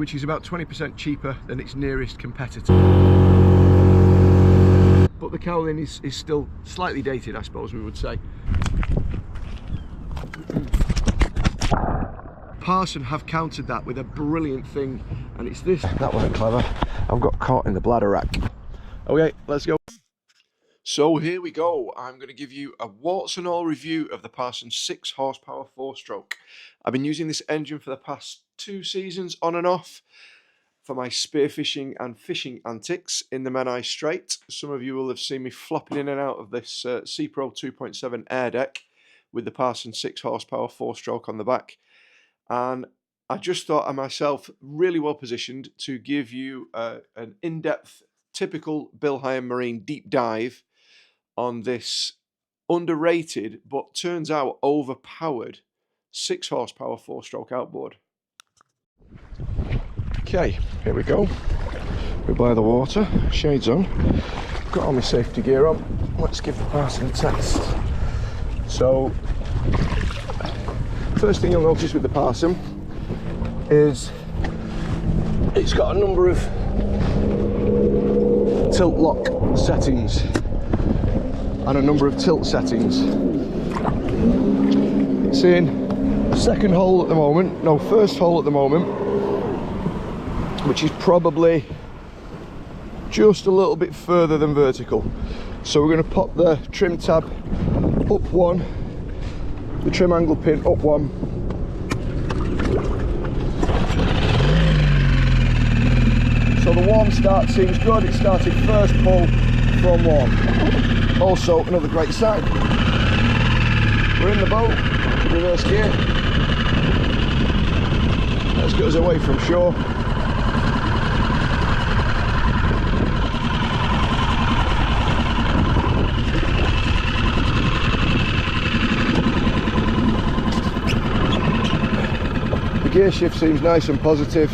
which is about 20% cheaper than its nearest competitor. But the cowling is still slightly dated, I suppose we would say. Parsun have countered that with a brilliant thing, and it's this. That wasn't clever. I've got caught in the bladder rack. Okay, let's go. So here we go. I'm going to give you a warts and all review of the Parsun 6 horsepower 4-stroke. I've been using this engine for the past 2 seasons on and off for my spearfishing and fishing antics in the Menai Strait. Some of you will have seen me flopping in and out of this Sea Pro 2.7 air deck with the Parsun 6 horsepower 4-stroke on the back. And I just thought of myself really well positioned to give you an in-depth, typical Bill High Marine deep dive on this underrated but turns out overpowered 6 horsepower 4-stroke outboard. Okay, here we go. We're by the water, shades on, got all my safety gear on. Let's give the Parsun a test. So, first thing you'll notice with the Parsun is it's got a number of tilt lock settings and a number of tilt settings. It's in second hole at the moment, no, first hole at the moment, which is probably just a little bit further than vertical. So we're going to pop the trim tab up one, the trim angle pin up one, so the warm start seems good. It started first pull from warm. Also another great sign, we're in the boat, reverse gear. Let's get us away from shore. The gear shift seems nice and positive.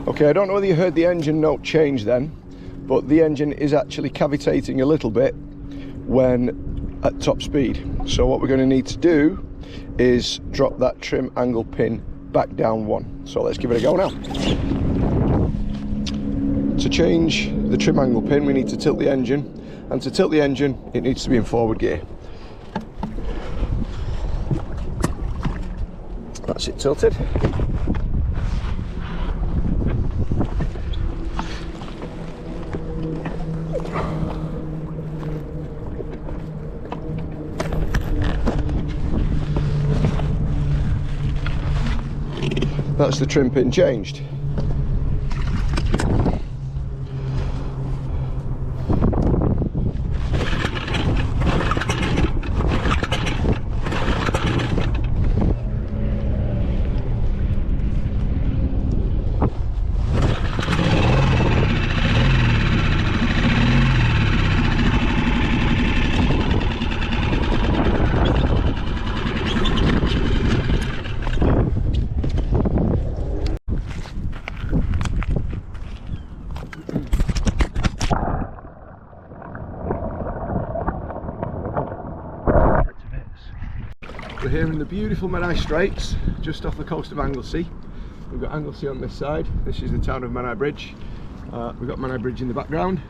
Okay, I don't know whether you heard the engine note change then, but the engine is actually cavitating a little bit when at top speed. So what we're going to need to do is drop that trim angle pin back down one. So let's give it a go now. To change the trim angle pin, we need to tilt the engine, and to tilt the engine, it needs to be in forward gear. That's it tilted. That's the trim pin changed. We're here in the beautiful Menai Straits, just off the coast of Anglesey. We've got Anglesey on this side. This is the town of Menai Bridge. We've got Menai Bridge in the background.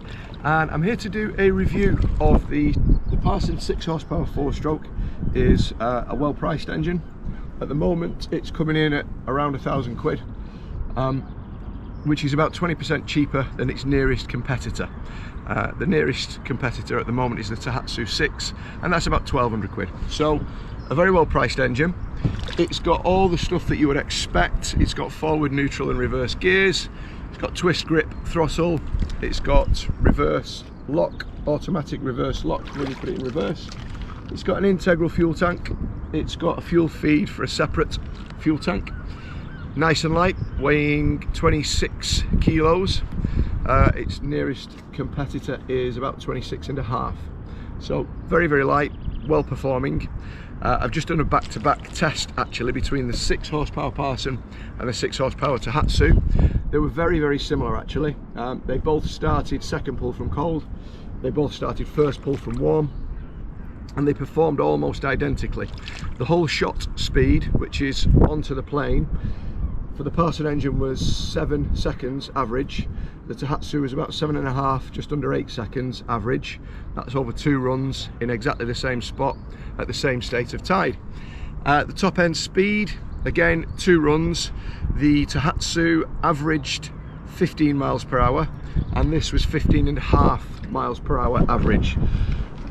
And I'm here to do a review of the Parsun 6 horsepower 4-stroke. Is a well-priced engine. At the moment it's coming in at around £1,000, which is about 20% cheaper than its nearest competitor. The nearest competitor at the moment is the Tohatsu 6, and that's about £1,200. So a very well priced engine. It's got all the stuff that you would expect. It's got forward, neutral and reverse gears. It's got twist grip throttle. It's got reverse lock, automatic reverse lock when you put it in reverse. It's got an integral fuel tank. It's got a fuel feed for a separate fuel tank. Nice and light, weighing 26 kilos. Its nearest competitor is about 26.5. So very, very light, well performing. I've just done a back-to-back test actually between the 6 horsepower Parsun and the 6 horsepower Tohatsu. They were very, very similar actually. They both started second pull from cold. They both started first pull from warm. And they performed almost identically. The whole shot speed, which is onto the plane, for the Parsun engine was 7 seconds average. The Tohatsu was about 7.5, just under 8 seconds average. That's over 2 runs in exactly the same spot at the same state of tide. The top end speed, again 2 runs. The Tohatsu averaged 15 miles per hour and this was 15.5 miles per hour average,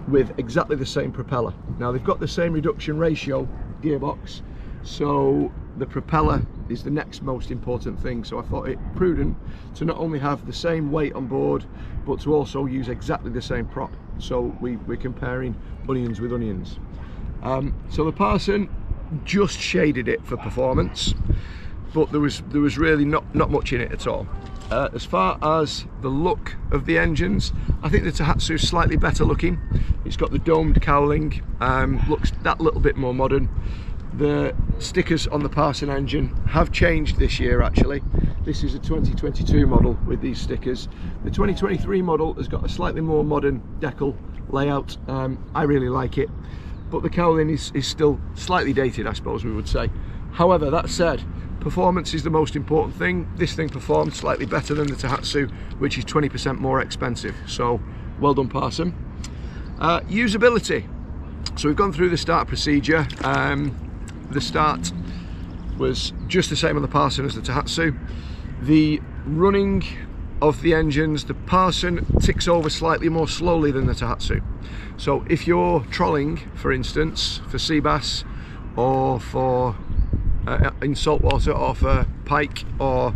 with exactly the same propeller. Now they've got the same reduction ratio gearbox, so the propeller is the next most important thing. So I thought it prudent to not only have the same weight on board, but to also use exactly the same prop. So we're comparing onions with onions. So the Parsun just shaded it for performance, but there was really not much in it at all. As far as the look of the engines, I think the Tohatsu is slightly better looking. It's got the domed cowling, looks that little bit more modern. The stickers on the Parsun engine have changed this year actually. This is a 2022 model with these stickers. The 2023 model has got a slightly more modern decal layout. I really like it, but the cowling is still slightly dated, I suppose we would say. However, that said, performance is the most important thing. This thing performed slightly better than the Tohatsu, which is 20% more expensive. So well done, Parsun. Usability. So we've gone through the start procedure. The start was just the same on the Parsun as the Tohatsu. The running of the engines, the Parsun ticks over slightly more slowly than the Tohatsu. So if you're trolling, for instance, for sea bass or for in saltwater, or for pike or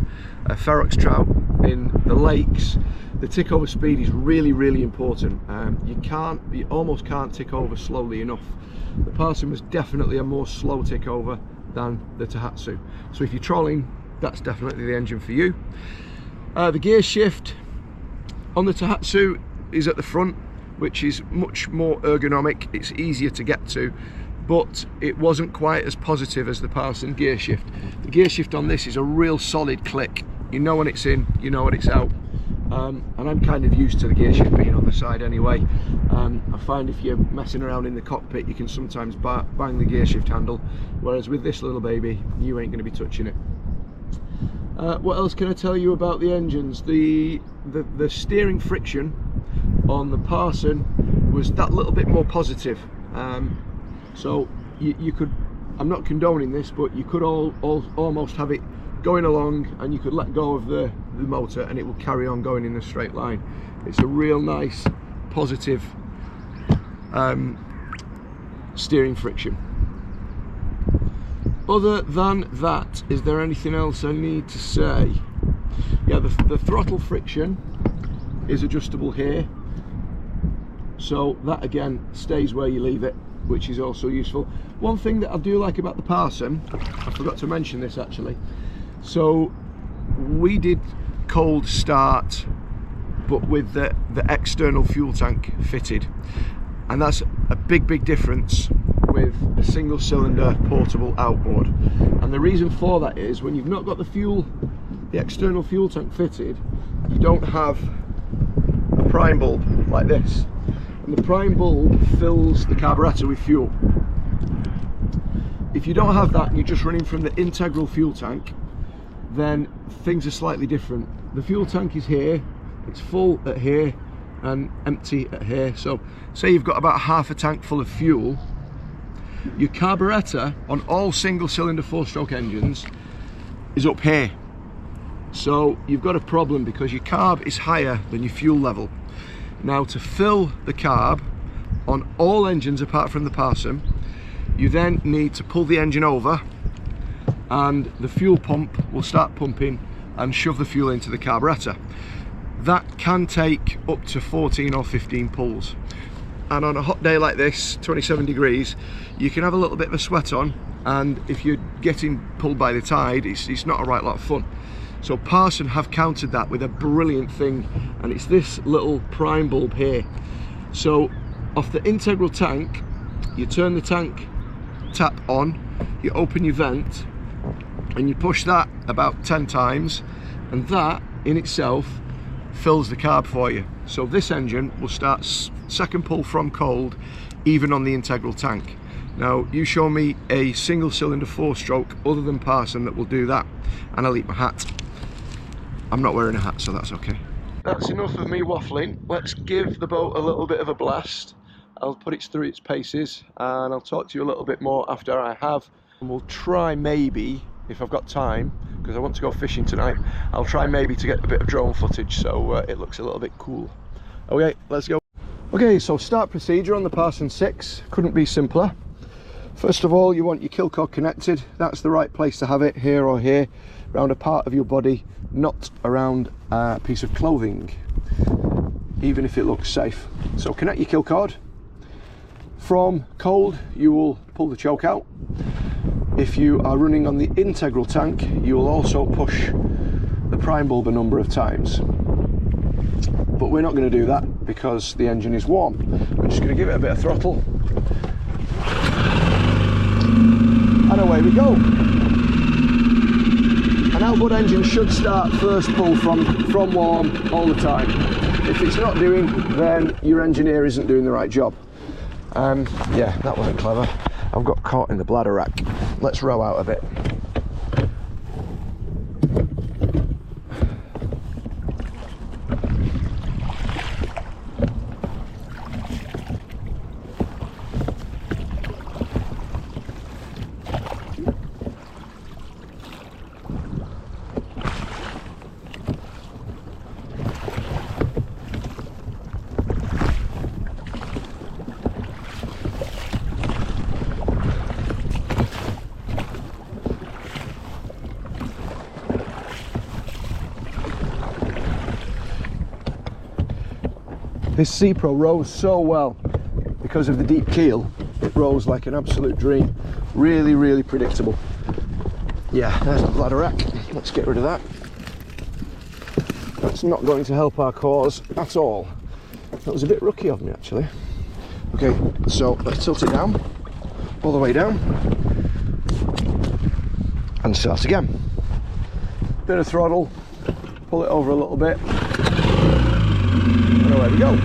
ferox trout in the lakes, the tick over speed is really, really important. You almost can't tick over slowly enough. The Parsun was definitely a more slow tick over than the Tohatsu. So if you're trolling, that's definitely the engine for you. The gear shift on the Tohatsu is at the front, which is much more ergonomic. It's easier to get to, but it wasn't quite as positive as the Parsun gear shift. The gear shift on this is a real solid click. You know when it's in, you know when it's out. And I'm kind of used to the gear shift being on the side anyway. I find if you're messing around in the cockpit, you can sometimes bang the gear shift handle, whereas with this little baby, you ain't going to be touching it. What else can I tell you about the engines? The steering friction on the Parsun was that little bit more positive. So you could, I'm not condoning this, but you could almost have it going along and you could let go of the motor and it will carry on going in a straight line. It's a real nice positive steering friction. Other than that, is there anything else I need to say? Yeah, the throttle friction is adjustable here, so that again stays where you leave it, which is also useful. One thing that I do like about the Parsun, I forgot to mention this actually, so we did cold start but with the external fuel tank fitted, and that's a big difference with a single cylinder portable outboard. And the reason for that is when you've not got the external fuel tank fitted, you don't have a prime bulb like this, and the prime bulb fills the carburetor with fuel. if you don't have that and you're just running from the integral fuel tank, then things are slightly different. The fuel tank is here, it's full at here and empty at here. So say you've got about half a tank full of fuel, your carburettor on all single cylinder 4-stroke engines is up here. So you've got a problem because your carb is higher than your fuel level. Now, to fill the carb on all engines apart from the Parsun, you then need to pull the engine over and the fuel pump will start pumping and shove the fuel into the carburettor. That can take up to 14 or 15 pulls. And on a hot day like this, 27 degrees, you can have a little bit of a sweat on, and if you're getting pulled by the tide, it's not a right lot of fun. So Parsun have countered that with a brilliant thing, and it's this little prime bulb here. So off the integral tank, you turn the tank tap on, you open your vent, and you push that about 10 times, and that in itself fills the carb for you. So this engine will start second pull from cold, even on the integral tank. Now, you show me a single cylinder 4-stroke other than Parsun that will do that, and I'll eat my hat. I'm not wearing a hat, so that's okay. That's enough of me waffling. Let's give the boat a little bit of a blast. I'll put it through its paces and I'll talk to you a little bit more after I have. And we'll try maybe, if I've got time, because I want to go fishing tonight, I'll try maybe to get a bit of drone footage so it looks a little bit cool. Okay, let's go. Okay, so start procedure on the Parsun 6 couldn't be simpler. First of all, you want your kill cord connected. That's the right place to have it, here or here, around a part of your body, not around a piece of clothing, even if it looks safe. So connect your kill cord. From cold, you will pull the choke out. If you are running on the integral tank, you will also push the prime bulb a number of times. But we're not going to do that because the engine is warm. We're just going to give it a bit of throttle. And away we go. An outboard engine should start first pull from warm all the time. If it's not doing, then your engineer isn't doing the right job. Yeah, that wasn't clever. I've got caught in the bladder rack. Let's row out of it. This Sea Pro rows so well because of the deep keel. It rows like an absolute dream. Really, really predictable. Yeah, there's the bladder rack. Let's get rid of that. That's not going to help our cause at all. That was a bit rookie of me, actually. Okay, so let's tilt it down, all the way down, and start again. Bit of throttle, pull it over a little bit. And away we go.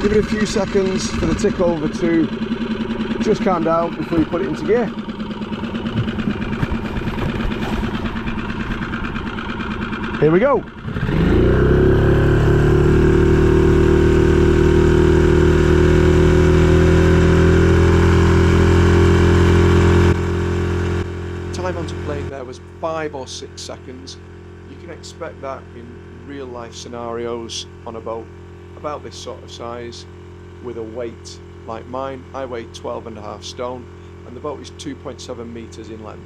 Give it a few seconds for the tick over to just calm down before you put it into gear. Here we go. Time onto plane there was 5 or 6 seconds. You can expect that in real life scenarios on a boat about this sort of size with a weight like mine. I weigh 12.5 stone and the boat is 2.7 meters in length.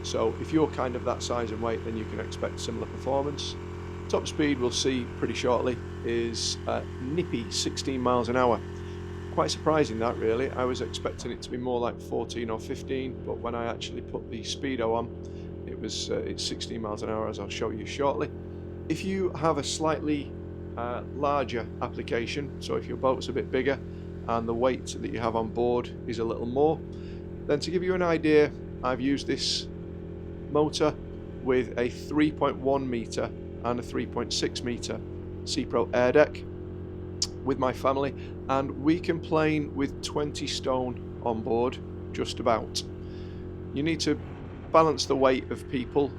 So if you're kind of that size and weight, then you can expect similar performance. Top speed we'll see pretty shortly is nippy 16 miles an hour. Quite surprising that, really. I was expecting it to be more like 14 or 15, but when I actually put the speedo on, it's 16 miles an hour, as I'll show you shortly. If you have a slightly larger application, so if your boat's a bit bigger and the weight that you have on board is a little more, then to give you an idea, I've used this motor with a 3.1 meter and a 3.6 meter Sea Pro air deck. with my family, and we can plane with 20 stone on board, just about. You need to balance the weight of people,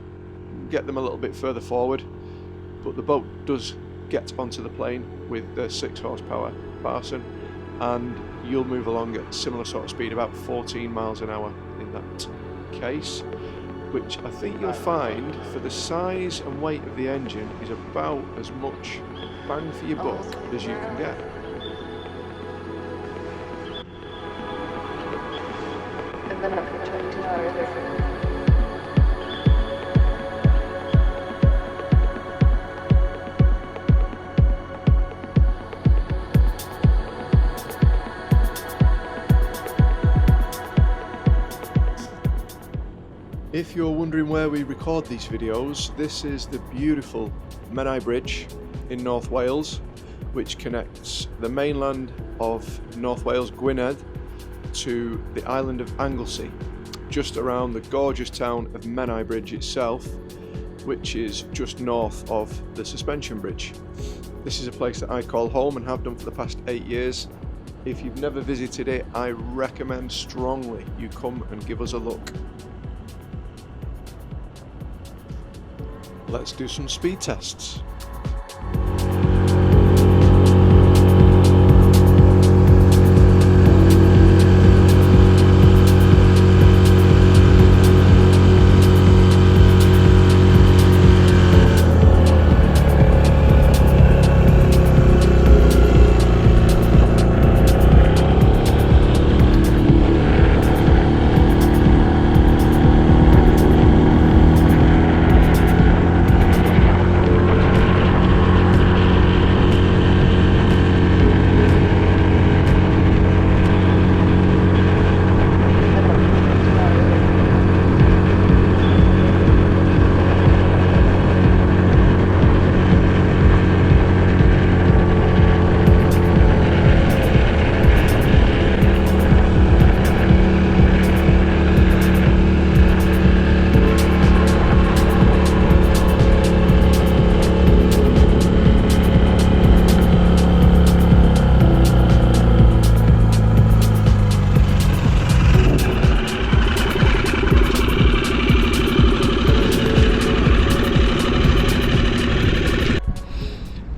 get them a little bit further forward, but the boat does get onto the plane with the 6 horsepower Parsun, and you'll move along at similar sort of speed, about 14 miles an hour in that case, which I think you'll find for the size and weight of the engine is about as much bang for your buck as you can get. If you're wondering where we record these videos, this is the beautiful Menai Bridge in North Wales, which connects the mainland of North Wales, Gwynedd, to the island of Anglesey, just around the gorgeous town of Menai Bridge itself, which is just north of the suspension bridge. This is a place that I call home and have done for the past 8 years. If you've never visited it, I recommend strongly you come and give us a look. Let's do some speed tests.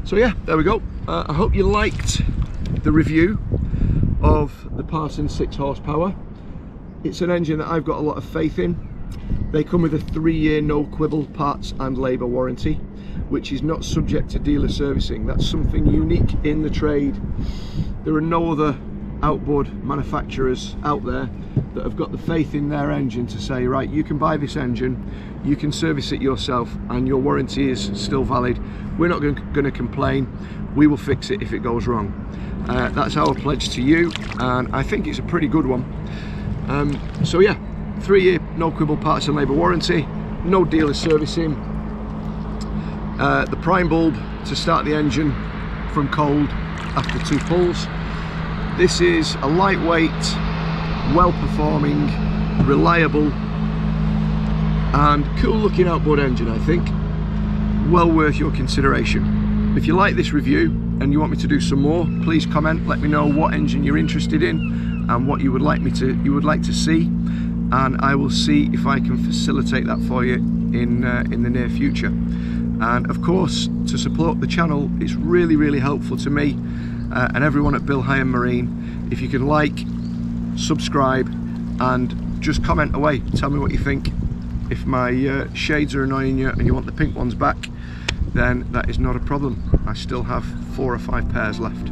So yeah, there we go. I hope you liked the review of the Parsun 6 horsepower. It's an engine that I've got a lot of faith in. They come with a 3-year no quibble parts and labour warranty, which is not subject to dealer servicing. That's something unique in the trade. There are no other outboard manufacturers out there that have got the faith in their engine to say, right, you can buy this engine, you can service it yourself, and your warranty is still valid. We're not going to complain. We will fix it if it goes wrong. That's our pledge to you, and I think it's a pretty good one. So yeah, 3-year no quibble parts and labour warranty, no dealer servicing, the prime bulb to start the engine from cold after 2 pulls. This is a lightweight, well-performing, reliable and cool-looking outboard engine, I think. Well worth your consideration. If you like this review and you want me to do some more, please comment, let me know what engine you're interested in and what you would like to see, and I will see if I can facilitate that for you in the near future. And of course, to support the channel, it's really helpful to me and everyone at Bill High & Marine if you can like, subscribe and just comment away, tell me what you think. If my shades are annoying you and you want the pink ones back, then that is not a problem. I still have 4 or 5 pairs left.